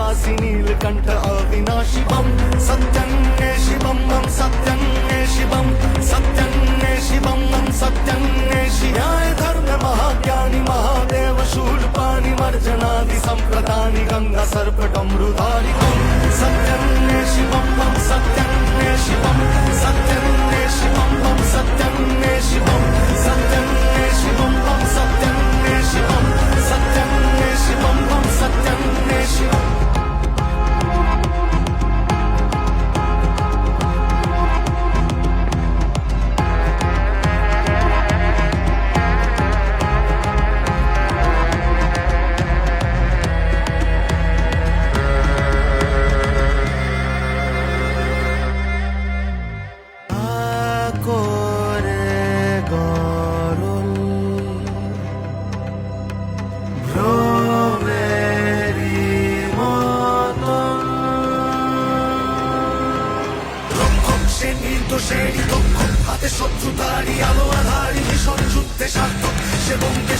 निवासी नीलकंठ अविनाशी बम सत्यं हे शिवं बम सत्यं हे शिवं सत्यं हे शिवं बम सत्यं हे न्याय धर्म महाज्ञानी महादेव शूलपाणि मर्जनादि संप्रदानि गंगा सर्पटमृधारि बम सत्यं हे शिवं बम सत्यं हे शिवं सत्यं हे शिवं बम सत्यं हे शिवं सत्यं हे शिवं बम सत्यं हे शिवं सत्यं हे शिवं बम सत्यं हे शिवं হাতে শত্রুতারি আলো আধারি ভীষণ যুদ্ধে সার্থক সে বঙ্কে